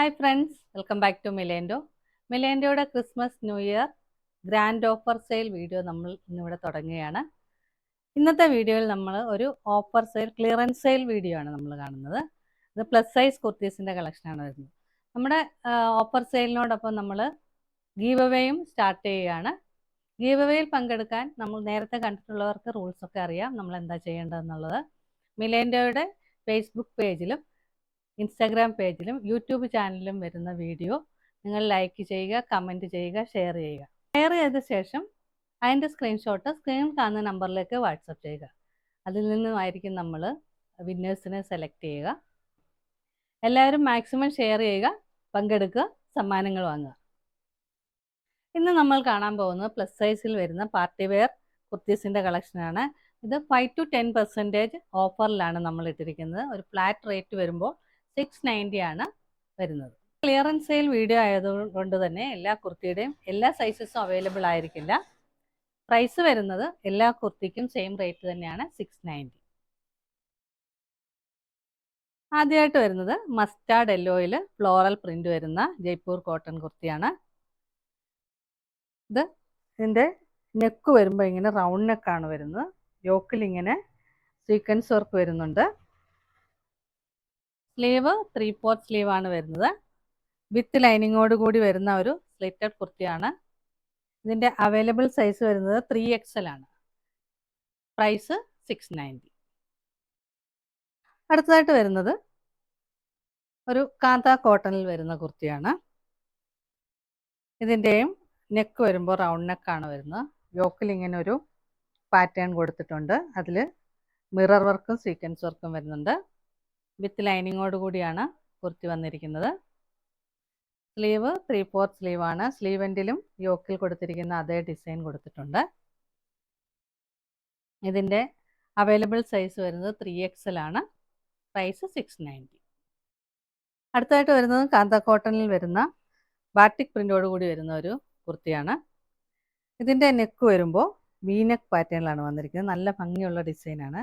Hi friends, welcome back to Milendo. മിലേൻഡോയുടെ Christmas new year grand offer sale video നമ്മൾ ഇന്നിവിടെ തുടങ്ങുകയാണ്. ഇന്നത്തെ വീഡിയോയിൽ നമ്മൾ ഒരു offer sale clearance sale video ആണ് നമ്മൾ കാണുന്നത്. ഇത് പ്ലസ് സൈസ് കുർത്തീസിൻ്റെ കളക്ഷനാണ് വരുന്നത്. നമ്മുടെ ഓഫർ സെയിലിനോടൊപ്പം നമ്മൾ ഗീവ് അവേയും സ്റ്റാർട്ട് ചെയ്യുകയാണ്. ഗീവ് അവേയിൽ പങ്കെടുക്കാൻ നമ്മൾ നേരത്തെ കണ്ടിട്ടുള്ളവർക്ക് റൂൾസൊക്കെ അറിയാം, നമ്മൾ എന്താ ചെയ്യേണ്ടതെന്നുള്ളത്. മിലേൻഡോയുടെ ഫേസ്ബുക്ക് പേജിലും ഇൻസ്റ്റാഗ്രാം പേജിലും യൂട്യൂബ് ചാനലിലും വരുന്ന വീഡിയോ നിങ്ങൾ ലൈക്ക് ചെയ്യുക, കമൻറ്റ് ചെയ്യുക, ഷെയർ ചെയ്യുക. ഷെയർ ചെയ്ത ശേഷം അതിൻ്റെ സ്ക്രീൻഷോട്ട് സ്ക്രീനിൽ കാണുന്ന നമ്പറിലേക്ക് വാട്സപ്പ് ചെയ്യുക. അതിൽ നിന്നുമായിരിക്കും നമ്മൾ വിന്നേഴ്സിനെ സെലക്ട് ചെയ്യുക. എല്ലാവരും മാക്സിമം ഷെയർ ചെയ്യുക, പങ്കെടുക്കുക, സമ്മാനങ്ങൾ വാങ്ങുക. ഇന്ന് നമ്മൾ കാണാൻ പോകുന്നത് പ്ലസ് സൈസിൽ വരുന്ന പാർട്ടി വെയർ കുർത്തീസിൻ്റെ കളക്ഷനാണ്. ഇത് 5 to 10% ഓഫറിലാണ് നമ്മൾ ഇട്ടിരിക്കുന്നത്. ഒരു ഫ്ലാറ്റ് റേറ്റ് വരുമ്പോൾ 690 ആണ് വരുന്നത്. ക്ലിയറൻസ് സെയിൽ വീഡിയോ ആയതുകൊണ്ട് തന്നെ എല്ലാ കുർത്തിയുടെയും എല്ലാ സൈസസും അവൈലബിൾ ആയിരിക്കില്ല. പ്രൈസ് വരുന്നത് എല്ലാ കുർത്തിക്കും സെയിം റേറ്റ് തന്നെയാണ്, 690. ആദ്യമായിട്ട് വരുന്നത് മസ്റ്റാർഡ് യെല്ലോയിൽ ഫ്ലോറൽ പ്രിന്റ് വരുന്ന ജയ്പൂർ കോട്ടൺ കുർത്തിയാണ്. ഇതിൻ്റെ നെക്ക് വരുമ്പോൾ ഇങ്ങനെ റൗണ്ട് നെക്കാണ് വരുന്നത്. യോക്കിൽ ഇങ്ങനെ സീക്വൻസ് വർക്ക് വരുന്നുണ്ട്. സ്ലീവ് 3/4 സ്ലീവ് ആണ് വരുന്നത്. വിത്ത് ലൈനിങ്ങോട് കൂടി വരുന്ന ഒരു സ്ലിറ്റഡ് കുർത്തിയാണ്. ഇതിൻ്റെ അവൈലബിൾ സൈസ് വരുന്നത് 3XL ആണ്. പ്രൈസ് 690. അടുത്തതായിട്ട് വരുന്നത് ഒരു കാന്ത കോട്ടണിൽ വരുന്ന കുർത്തിയാണ്. ഇതിൻ്റെയും നെക്ക് വരുമ്പോൾ റൗണ്ട് നെക്കാണ് വരുന്നത്. യോക്കിൽ ഇങ്ങനെ ഒരു പാറ്റേൺ കൊടുത്തിട്ടുണ്ട്. അതിൽ മിറർ വർക്കും സീക്വൻസ് വർക്കും വരുന്നുണ്ട്. വിത്ത് ലൈനിങ്ങോട് കൂടിയാണ് കുർത്തി വന്നിരിക്കുന്നത്. സ്ലീവ് 3/4 സ്ലീവ് ആണ്. സ്ലീവ് എൻഡിലും യോക്കിൽ കൊടുത്തിരിക്കുന്ന അതേ ഡിസൈൻ കൊടുത്തിട്ടുണ്ട്. ഇതിൻ്റെ അവൈലബിൾ സൈസ് വരുന്നത് 3XL ആണ്. പ്രൈസ് 690. അടുത്തതായിട്ട് വരുന്നത് കാന്ത കോട്ടണിൽ വരുന്ന ബാറ്റിക് പ്രിൻ്റോട് കൂടി വരുന്ന ഒരു കുർത്തിയാണ്. ഇതിൻ്റെ നെക്ക് വരുമ്പോൾ വീനെക്ക് പാറ്റേണിലാണ് വന്നിരിക്കുന്നത്. നല്ല ഭംഗിയുള്ള ഡിസൈനാണ്.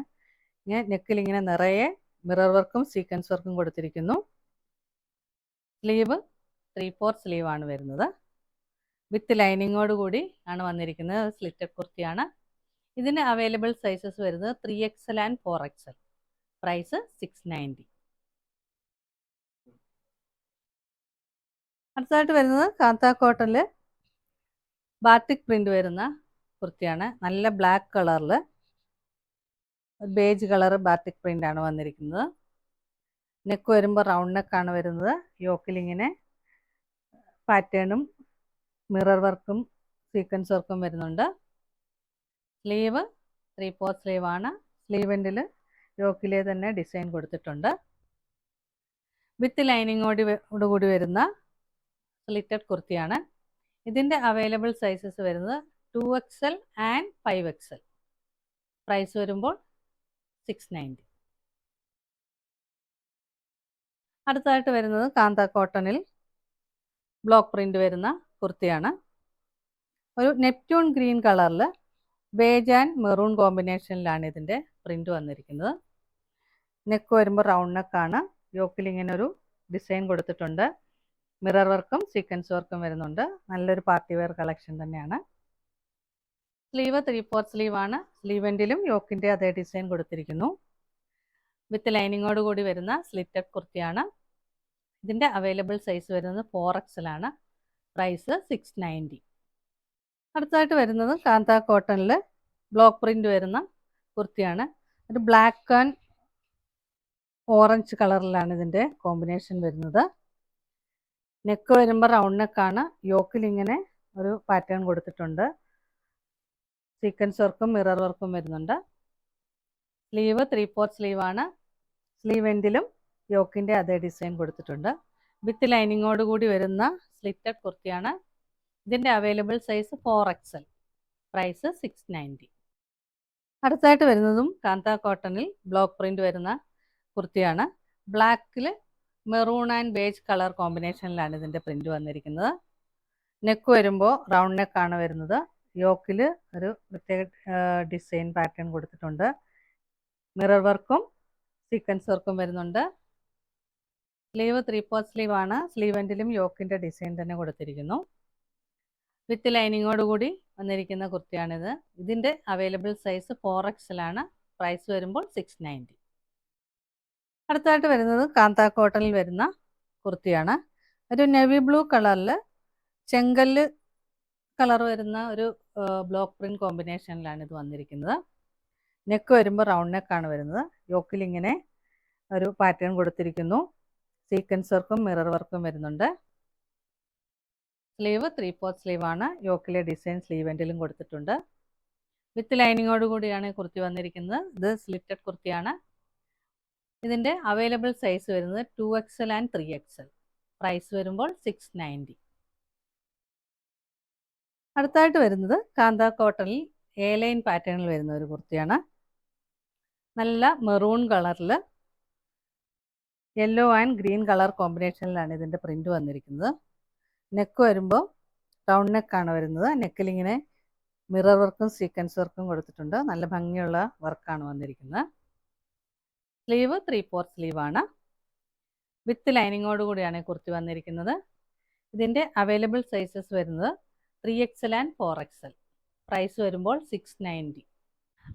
നെക്കിൽ ഇങ്ങനെ നിറയെ മിറർ വർക്കും സീക്വൻസ് വർക്കും കൊടുത്തിരിക്കുന്നു. സ്ലീവ് 3/4 സ്ലീവ് ആണ് വരുന്നത്. വിത്ത് ലൈനിങ്ങോട് കൂടി ആണ് വന്നിരിക്കുന്നത്. സ്ലിറ്റഡ് കുർത്തിയാണ്. ഇതിന് അവൈലബിൾ സൈസസ് വരുന്നത് 3XL ആൻഡ് 4XL. പ്രൈസ് 690. അടുത്തതായിട്ട് വരുന്നത് കാന്ത കോട്ടണിൽ ബാറ്റിക് പ്രിന്റ് വരുന്ന കുർത്തിയാണ്. നല്ല ബ്ലാക്ക് കളറിൽ ബേജ് കളർ ബാറ്റിക് പ്രിന്റ് ആണ് വന്നിരിക്കുന്നത്. നെക്ക് വരുമ്പോൾ റൗണ്ട് നെക്കാണ് വരുന്നത്. യോക്കിൽ ഇങ്ങനെ പാറ്റേണും മിറർ വർക്കും സീക്വൻസ് വർക്കും വരുന്നുണ്ട്. സ്ലീവ് 3/4 സ്ലീവ് ആണ്. സ്ലീവ് എൻഡിൽ യോക്കിലെ തന്നെ ഡിസൈൻ കൊടുത്തിട്ടുണ്ട്. വിത്ത് ലൈനിങ്ങോട് കൂടി വരുന്ന സ്ലിറ്റഡ് കുർത്തിയാണ്. ഇതിൻ്റെ അവൈലബിൾ സൈസസ് വരുന്നത് 2XL ആൻഡ് 5XL. പ്രൈസ് വരുമ്പോൾ 690. അടുത്തതായിട്ട് വരുന്നത് കാന്ത കോട്ടണിൽ ബ്ലോക്ക് പ്രിന്റ് വരുന്ന കുർത്തിയാണ്. ഒരു നെപ്റ്റ്യൂൺ ഗ്രീൻ കളറിൽ ബേജ് ആൻഡ് മെറൂൺ കോമ്പിനേഷനിലാണ് ഇതിൻ്റെ പ്രിന്റ് വന്നിരിക്കുന്നത്. നെക്ക് വരുമ്പോൾ റൗണ്ട് നെക്കാണ്. യോക്കിൽ ഇങ്ങനെ ഒരു ഡിസൈൻ കൊടുത്തിട്ടുണ്ട്. മിറർ വർക്കും സീക്വൻസ് വർക്കും വരുന്നുണ്ട്. നല്ലൊരു പാർട്ടി വെയർ കളക്ഷൻ തന്നെയാണ്. സ്ലീവ് 3/4 സ്ലീവ് ആണ്. സ്ലീവ് എൻഡിലും യോക്കിൻ്റെ അതേ ഡിസൈൻ കൊടുത്തിരിക്കുന്നു. വിത്ത് ലൈനിങ്ങോട് കൂടി വരുന്ന സ്ലിറ്റഡ് കുർത്തിയാണ്. ഇതിൻ്റെ അവൈലബിൾ സൈസ് വരുന്നത് 4XL ആണ്. പ്രൈസ് 690. അടുത്തതായിട്ട് വരുന്നത് കാന്ത കോട്ടണിൽ ബ്ലോക്ക് പ്രിന്റ് വരുന്ന കുർത്തിയാണ്. ഒരു ബ്ലാക്ക് ആൻഡ് ഓറഞ്ച് കളറിലാണ് ഇതിൻ്റെ കോമ്പിനേഷൻ വരുന്നത്. നെക്ക് വരുമ്പോൾ റൗണ്ട് നെക്കാണ്. യോക്കിൽ ഇങ്ങനെ ഒരു പാറ്റേൺ കൊടുത്തിട്ടുണ്ട്. സീക്വൻസ് വർക്കും മിറർ വർക്കും വരുന്നുണ്ട്. സ്ലീവ് 3/4 സ്ലീവ് ആണ്. സ്ലീവ് എൻഡിലും യോക്കിൻ്റെ അതേ ഡിസൈൻ കൊടുത്തിട്ടുണ്ട്. വിത്ത് ലൈനിങ്ങോട് കൂടി വരുന്ന സ്ലിറ്റഡ് കുർത്തിയാണ്. ഇതിൻ്റെ അവൈലബിൾ സൈസ് 4XL. പ്രൈസ് 690. അടുത്തായിട്ട് വരുന്നതും കാന്ത കോട്ടണിൽ ബ്ലോക്ക് പ്രിന്റ് വരുന്ന കുർത്തിയാണ്. ബ്ലാക്കിൽ മെറൂൺ ആൻഡ് ബേജ് കളർ കോമ്പിനേഷനിലാണ് ഇതിൻ്റെ പ്രിന്റ് വന്നിരിക്കുന്നത്. നെക്ക് വരുമ്പോൾ റൗണ്ട് നെക്കാണ് വരുന്നത്. യോക്കിൽ ഒരു പ്രത്യേക ഡിസൈൻ പാറ്റേൺ കൊടുത്തിട്ടുണ്ട്. മിറർ വർക്കും സീക്വൻസ് വർക്കും വരുന്നുണ്ട്. സ്ലീവ് 3/4 സ്ലീവ് ആണ്. സ്ലീവ് എൻഡിലും യോക്കിൻ്റെ ഡിസൈൻ തന്നെ കൊടുത്തിരിക്കുന്നു. വിത്ത് ലൈനിങ്ങോട് കൂടി വന്നിരിക്കുന്ന കുർത്തിയാണിത്. ഇതിൻ്റെ അവൈലബിൾ സൈസ് 4XL ആണ്. പ്രൈസ് വരുമ്പോൾ 690. അടുത്തായിട്ട് വരുന്നത് കാന്ത കോട്ടണിൽ വരുന്ന കുർത്തിയാണ്. ഒരു നേവി ബ്ലൂ കളറിൽ ചെങ്കല്ല് കളർ വരുന്ന ഒരു ബ്ലോക്ക് പ്രിന്റ് കോമ്പിനേഷനിലാണ് ഇത് വന്നിരിക്കുന്നത്. നെക്ക് വരുമ്പോൾ റൗണ്ട് നെക്കാണ് വരുന്നത്. യോക്കിൽ ഇങ്ങനെ ഒരു പാറ്റേൺ കൊടുത്തിരിക്കുന്നു. സീക്വൻസ് വർക്കും മിറർ വർക്കും വരുന്നുണ്ട്. സ്ലീവ് 3/4 സ്ലീവ് ആണ്. യോക്കിലെ ഡിസൈൻ സ്ലീവ് എൻഡിലും കൊടുത്തിട്ടുണ്ട്. വിത്ത് ലൈനിങ്ങോട് കൂടിയാണ് കുർത്തി വന്നിരിക്കുന്നത്. ഇത് സ്ലിറ്റഡ് കുർത്തിയാണ്. ഇതിൻ്റെ അവൈലബിൾ സൈസ് വരുന്നത് 2XL ആൻഡ് 3XL. പ്രൈസ് വരുമ്പോൾ 690. അടുത്തായിട്ട് വരുന്നത് കാന്ത കോട്ടണിൽ എ ലൈൻ പാറ്റേണിൽ വരുന്ന ഒരു കുർത്തിയാണ്. നല്ല മെറൂൺ കളറിൽ യെല്ലോ ആൻഡ് ഗ്രീൻ കളർ കോമ്പിനേഷനിലാണ് ഇതിൻ്റെ പ്രിൻ്റ് വന്നിരിക്കുന്നത്. നെക്ക് വരുമ്പോൾ റൗണ്ട് നെക്കാണ് വരുന്നത്. നെക്കിലിങ്ങനെ മിറർ വർക്കും സീക്വൻസ് വർക്കും കൊടുത്തിട്ടുണ്ട്. നല്ല ഭംഗിയുള്ള വർക്കാണ് വന്നിരിക്കുന്നത്. സ്ലീവ് 3/4 സ്ലീവാണ്. വിത്ത് ലൈനിങ്ങോട് കൂടിയാണ് കുർത്തി വന്നിരിക്കുന്നത്. ഇതിൻ്റെ അവൈലബിൾ സൈസസ് വരുന്നത് 3XL ആൻഡ് 4XL. പ്രൈസ് വരുമ്പോൾ 690.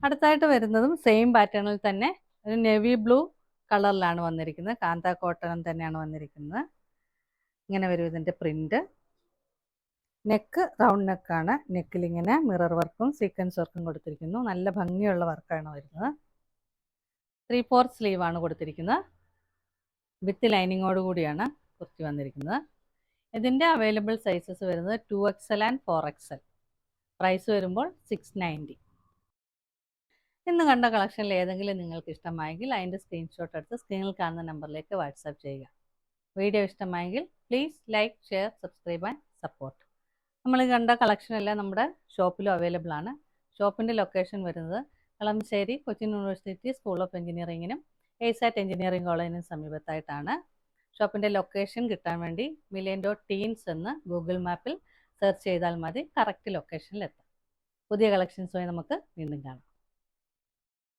അടുത്തായിട്ട് വരുന്നതും സെയിം പാറ്റേണിൽ തന്നെ ഒരു നേവി ബ്ലൂ കളറിലാണ് വന്നിരിക്കുന്നത്. കാന്ത കോട്ടൺ തന്നെയാണ് വന്നിരിക്കുന്നത്. ഇങ്ങനെ വരും ഇതിൻ്റെ പ്രിൻ്റ്. നെക്ക് റൗണ്ട് നെക്കാണ്. നെക്കിലിങ്ങനെ മിറർ വർക്കും സീക്വൻസ് വർക്കും കൊടുത്തിരിക്കുന്നു. നല്ല ഭംഗിയുള്ള വർക്കാണ് വരുന്നത്. 3/4 സ്ലീവാണ് കൊടുത്തിരിക്കുന്നത്. വിത്ത് ലൈനിങ്ങോട് കൂടിയാണ് കുർത്തി വന്നിരിക്കുന്നത്. ഇതിൻ്റെ അവൈലബിൾ സൈസസ് വരുന്നത് 2XL ആൻഡ് 4XL. പ്രൈസ് വരുമ്പോൾ 690. ഇന്ന് കണ്ട കളക്ഷനിൽ ഏതെങ്കിലും നിങ്ങൾക്ക് ഇഷ്ടമായെങ്കിൽ അതിൻ്റെ സ്ക്രീൻഷോട്ട് എടുത്ത് സ്ക്രീനിൽ കാണുന്ന നമ്പറിലേക്ക് വാട്സാപ്പ് ചെയ്യുക. വീഡിയോ ഇഷ്ടമായെങ്കിൽ please like, share, subscribe and support. നമ്മൾ കണ്ട കളക്ഷനെല്ലാം നമ്മുടെ ഷോപ്പിലും അവൈലബിൾ ആണ്. ഷോപ്പിൻ്റെ ലൊക്കേഷൻ വരുന്നത് Kalamassery Cochin university school of എഞ്ചിനീയറിങ്ങിനും എയ്സാറ്റ് എഞ്ചിനീയറിംഗ് കോളേജിനും സമീപത്തായിട്ടാണ്. ഷോപ്പിൻ്റെ ലൊക്കേഷൻ കിട്ടാൻ വേണ്ടി million.teens എന്ന് ഗൂഗിൾ മാപ്പിൽ സെർച്ച് ചെയ്താൽ മതി. കറക്റ്റ് ലൊക്കേഷനിലെത്താം. പുതിയ കളക്ഷൻസുമായി നമുക്ക് വീണ്ടും കാണാം.